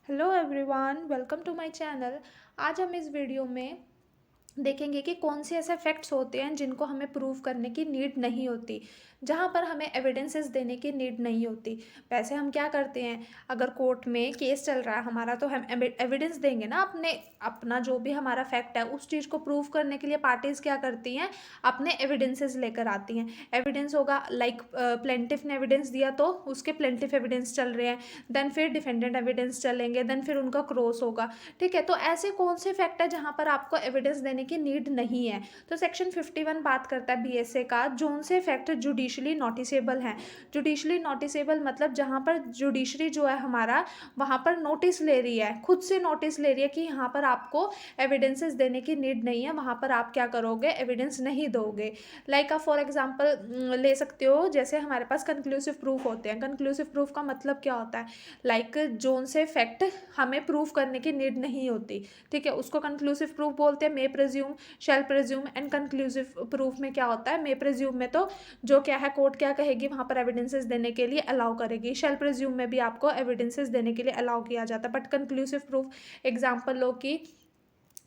Hello everyone, welcome to my channel. आज हम इस वीडियो में देखेंगे कि कौन से ऐसे फैक्ट्स होते हैं जिनको हमें प्रूव करने की नीड नहीं होती, जहाँ पर हमें एविडेंसेस देने की नीड नहीं होती। वैसे हम क्या करते हैं, अगर कोर्ट में केस चल रहा है हमारा तो हम एविडेंस देंगे ना, अपना जो भी हमारा फैक्ट है उस चीज़ को प्रूव करने के लिए पार्टीज क्या करती हैं, अपने एविडेंसेस लेकर आती हैं। एविडेंस होगा लाइक प्लेंटिफ ने एविडेंस दिया तो उसके प्लेंटिफ एविडेंस चल रहे हैं, देन फिर डिफेंडेंट एविडेंस चलेंगे, देन फिर उनका क्रॉस होगा। ठीक है, तो ऐसे कौन से फैक्ट है जहाँ पर आपको एविडेंस देने की नीड नहीं है। तो सेक्शन 51 बात करता है बीएसए का, जोन से फैक्ट जुडिशली नोटिसेबल हैं। जुडिशली नोटिसेबल मतलब जहाँ पर जुडिशरी जो है हमारा वहाँ पर नोटिस ले रही है, खुद से नोटिस ले रही है कि यहाँ पर आपको एविडेंसेस देने की नीड नहीं है, वहाँ पर आप क्या करोगे, एविडेंस नहीं दोगे। लाइक आप फॉर एग्जाम्पल ले सकते हो, जैसे हमारे पास कंक्लूसिव प्रूफ होते हैं। कंक्लूसिव प्रूफ का मतलब क्या होता है, लाइक जोन से फैक्ट हमें प्रूफ करने की नीड नहीं होती। ठीक है, उसको कंक्लूसिव प्रूफ बोलते हैं। मे प्रेज्यूम, शैल प्रेज्यूम एंड कंक्लूसिव प्रूफ में क्या होता है, मे प्रेज्यूम में तो जो क्या है कोर्ट क्या कहेगी वहाँ पर एविडेंसेस देने के लिए अलाउ करेगी। शैल प्रेज्यूम में भी आपको एविडेंसेस देने के लिए अलाउ किया जाता है। बट कंक्लूसिव प्रूफ, एग्जाम्पल लो कि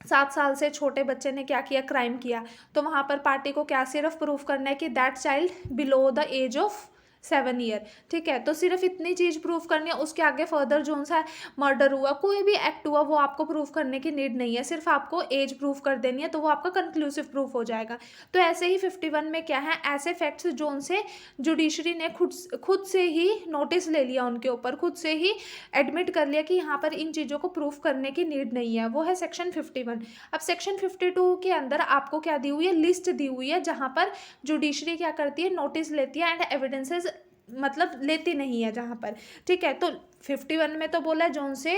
7 साल से छोटे बच्चे ने क्या किया, क्राइम किया, तो वहाँ पर पार्टी को क्या सिर्फ प्रूफ करना है कि that child below the age of 7 year. ठीक है, तो सिर्फ इतनी चीज प्रूफ करनी है, उसके आगे फर्दर जो सा मर्डर हुआ, कोई भी एक्ट हुआ, वो आपको प्रूफ करने की नीड नहीं है, सिर्फ आपको एज प्रूफ कर देनी है, तो वो आपका कंक्लूसिव प्रूफ हो जाएगा। तो ऐसे ही 51 में क्या है, ऐसे फैक्ट्स जोन से जुडिशरी ने खुद से ही नोटिस ले लिया, उनके ऊपर खुद से ही एडमिट कर लिया कि यहाँ पर इन चीज़ों को प्रूफ करने की नीड नहीं है, वो है सेक्शन 51। अब सेक्शन 52 के अंदर आपको क्या दी हुई है, लिस्ट दी हुई है, जहाँ पर जुडिशरी क्या करती है, नोटिस लेती है एंड एविडेंसेस मतलब लेती नहीं है जहाँ पर। ठीक है, तो 51 में तो बोला है जोन से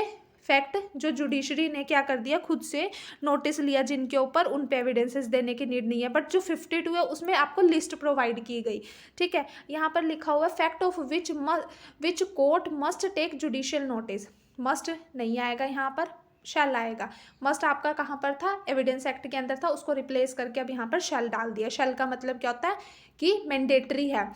फैक्ट जो जुडिशरी ने क्या कर दिया, खुद से नोटिस लिया जिनके ऊपर उन पे एविडेंसेस देने की नीड नहीं है। बट जो 52 है उसमें आपको लिस्ट प्रोवाइड की गई। ठीक है, यहाँ पर लिखा हुआ है fact of which court must take judicial notice. Must नहीं आएगा यहाँ पर, शैल आएगा। मस्ट आपका कहाँ पर था, एविडेंस एक्ट के अंदर था, उसको रिप्लेस करके अब यहाँ पर शैल डाल दिया। शैल का मतलब क्या होता है कि मैंडेटरी है।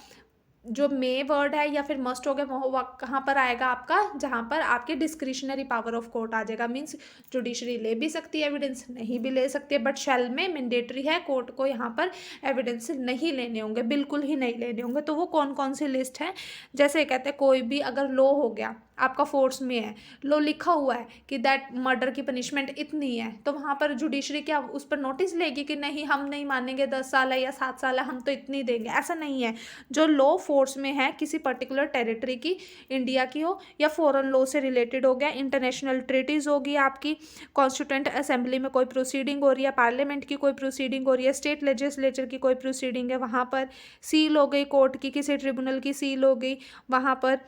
जो मे वर्ड है या फिर मस्ट हो गया वो कहाँ पर आएगा आपका, जहाँ पर आपके डिस्क्रिशनरी पावर ऑफ कोर्ट आ जाएगा। मीन्स जुडिशरी ले भी सकती है एविडेंस, नहीं भी ले सकती है, बट शेल में मैंडेटरी है, कोर्ट को यहाँ पर एविडेंस नहीं लेने होंगे, बिल्कुल ही नहीं लेने होंगे। तो वो कौन कौन सी लिस्ट है, जैसे कहते हैं कोई भी अगर लॉ हो गया आपका फोर्स में है, लॉ लिखा हुआ है कि दैट मर्डर की पनिशमेंट इतनी है, तो वहाँ पर जुडिशरी क्या उस पर नोटिस लेगी कि नहीं हम नहीं मानेंगे, 10 साल है या 7 साल है, हम तो इतनी देंगे, ऐसा नहीं है। जो लॉ फोर्स में है किसी पर्टिकुलर टेरिटरी की, इंडिया की हो या फॉरेन लॉ से रिलेटेड हो गया, इंटरनेशनल ट्रीटीज होगी आपकी, कॉन्स्टिट्यूंट असेंबली में कोई प्रोसीडिंग हो रही है, पार्लियामेंट की कोई प्रोसीडिंग हो रही है, स्टेट लेजिस्लेचर की कोई प्रोसीडिंग है, वहाँ पर सील हो गई, कोर्ट की किसी ट्रिब्यूनल की सील हो गई वहाँ पर।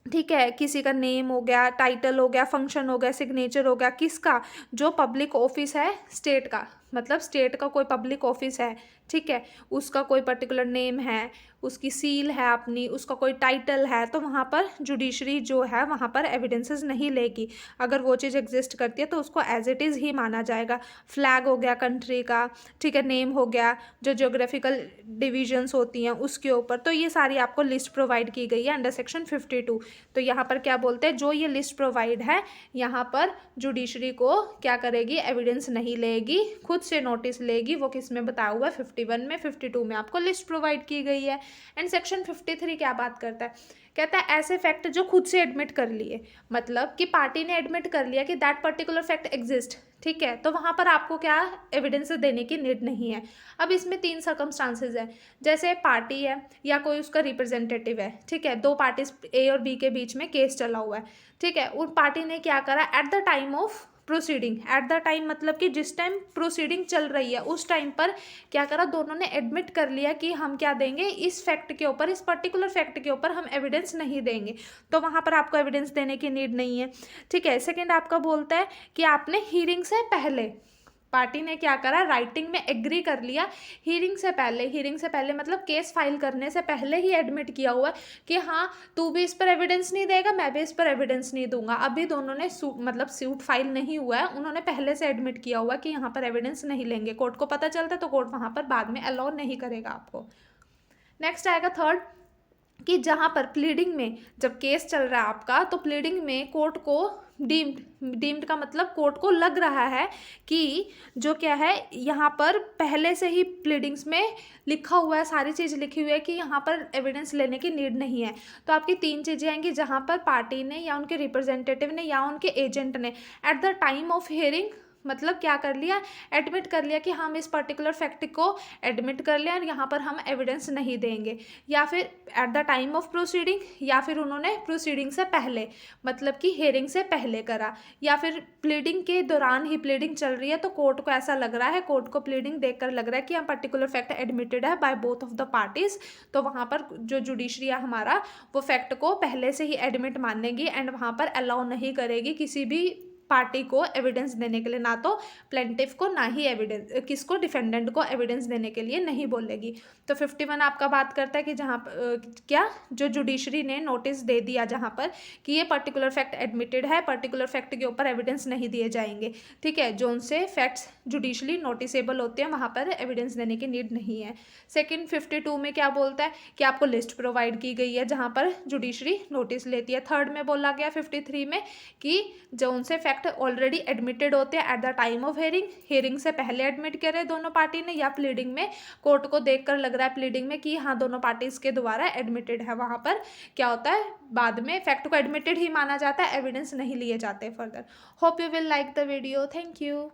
ठीक है, किसी का नेम हो गया, टाइटल हो गया, फंक्शन हो गया, सिग्नेचर हो गया, किसका, जो पब्लिक ऑफिस है स्टेट का, मतलब स्टेट का कोई पब्लिक ऑफिस है, ठीक है, उसका कोई पर्टिकुलर नेम है, उसकी सील है अपनी, उसका कोई टाइटल है, तो वहाँ पर जुडिशरी जो है वहाँ पर एविडेंसेस नहीं लेगी। अगर वो चीज़ एग्जिस्ट करती है तो उसको एज इट इज़ ही माना जाएगा। फ्लैग हो गया कंट्री का, ठीक है, नेम हो गया, जो ज्योग्राफिकल डिविजन्स होती हैं उसके ऊपर, तो ये सारी आपको लिस्ट प्रोवाइड की गई है अंडर सेक्शन 52। तो यहाँ पर क्या बोलते हैं, जो ये लिस्ट प्रोवाइड है यहाँ पर जुडिशरी को क्या करेगी, एविडेंस नहीं लेगी, खुद से नोटिस लेगी। वो किस में बताया हुआ है, 51 में, 52 में आपको लिस्ट प्रोवाइड की गई है। एंड सेक्शन 53 क्या बात करता है, कहता है ऐसे फैक्ट जो खुद से एडमिट कर लिए, मतलब कि पार्टी ने एडमिट कर लिया कि दैट पर्टिकुलर फैक्ट एग्जिस्ट। ठीक है, तो वहाँ पर आपको क्या एविडेंस देने की नीड नहीं है। अब इसमें 3 सर्कमस्टांसेस है, जैसे पार्टी है या कोई उसका रिप्रेजेंटेटिव है, ठीक है, दो पार्टीज ए और बी के बीच में केस चला हुआ है। ठीक है, उन पार्टी ने क्या करा, at the time of proceeding, at the time मतलब कि जिस टाइम प्रोसीडिंग चल रही है उस टाइम पर क्या करा, दोनों ने एडमिट कर लिया कि हम क्या देंगे, इस फैक्ट के ऊपर, इस पर्टिकुलर फैक्ट के ऊपर हम एविडेंस नहीं देंगे, तो वहाँ पर आपको एविडेंस देने की नीड नहीं है। ठीक है, सेकेंड आपका बोलता है कि आपने हियरिंग से पहले, पार्टी ने क्या करा, राइटिंग में एग्री कर लिया, हियरिंग से पहले, हियरिंग से पहले मतलब केस फाइल करने से पहले ही एडमिट किया हुआ कि हाँ तू भी इस पर एविडेंस नहीं देगा, मैं भी इस पर एविडेंस नहीं दूंगा। अभी दोनों ने मतलब सूट फाइल नहीं हुआ है, उन्होंने पहले से एडमिट किया हुआ कि यहाँ पर एविडेंस नहीं लेंगे, कोर्ट को पता चलता है तो कोर्ट वहाँ पर बाद में अलाउ नहीं करेगा आपको। नेक्स्ट आएगा थर्ड, कि जहाँ पर प्लीडिंग में जब केस चल रहा है आपका, तो प्लीडिंग में कोर्ट को डीम्ड का मतलब कोर्ट को लग रहा है कि जो क्या है, यहाँ पर पहले से ही प्लीडिंग्स में लिखा हुआ है, सारी चीज़ लिखी हुई है कि यहाँ पर एविडेंस लेने की नीड नहीं है। तो आपकी 3 चीज़ें आएंगी, जहाँ पर पार्टी ने या उनके रिप्रेजेंटेटिव ने या उनके एजेंट ने at the time of hearing मतलब क्या कर लिया, एडमिट कर लिया कि हम इस पर्टिकुलर फैक्ट को एडमिट कर लिया और यहाँ पर हम एविडेंस नहीं देंगे, या फिर at the time of proceeding, या फिर उन्होंने प्रोसीडिंग से पहले मतलब कि हियरिंग से पहले करा, या फिर प्लीडिंग के दौरान ही प्लीडिंग चल रही है तो कोर्ट को ऐसा लग रहा है, कोर्ट को प्लीडिंग देखकर लग रहा है कि हम पर्टिकुलर फैक्ट एडमिटेड है by both of the parties, तो वहाँ पर जो जुडिशरी है हमारा वो फैक्ट को पहले से ही एडमिट मानेगी एंड वहाँ पर अलाउ नहीं करेगी किसी भी पार्टी को एविडेंस देने के लिए, ना तो प्लेंटिफ को ना ही एविडेंस किसको, डिफेंडेंट को एविडेंस देने के लिए नहीं बोलेगी। तो 51 आपका बात करता है कि जहाँ क्या जो जुडिशरी ने नोटिस दे दिया जहाँ पर कि ये पर्टिकुलर फैक्ट एडमिटेड है, पर्टिकुलर फैक्ट के ऊपर एविडेंस नहीं दिए जाएंगे, ठीक है, जो उनसे फैक्ट्स जुडिशली नोटिसेबल होते हैं वहाँ पर एविडेंस देने की नीड नहीं है। सेकेंड 52 में क्या बोलता है कि आपको लिस्ट प्रोवाइड की गई है जहाँ पर जुडिशरी नोटिस लेती है। थर्ड में बोला गया 53 में कि जो उनसे फैक्ट ऑलरेडी एडमिटेड होते हैं at the time of hearing से पहले एडमिट करे दोनों पार्टी ने, या प्लीडिंग में कोर्ट को देखकर लग रहा है प्लीडिंग में कि हाँ दोनों पार्टीज के द्वारा एडमिटेड है, वहां पर क्या होता है बाद में फैक्ट को एडमिटेड ही माना जाता है, एविडेंस नहीं लिए जाते further. Hope you will like the video. Thank you.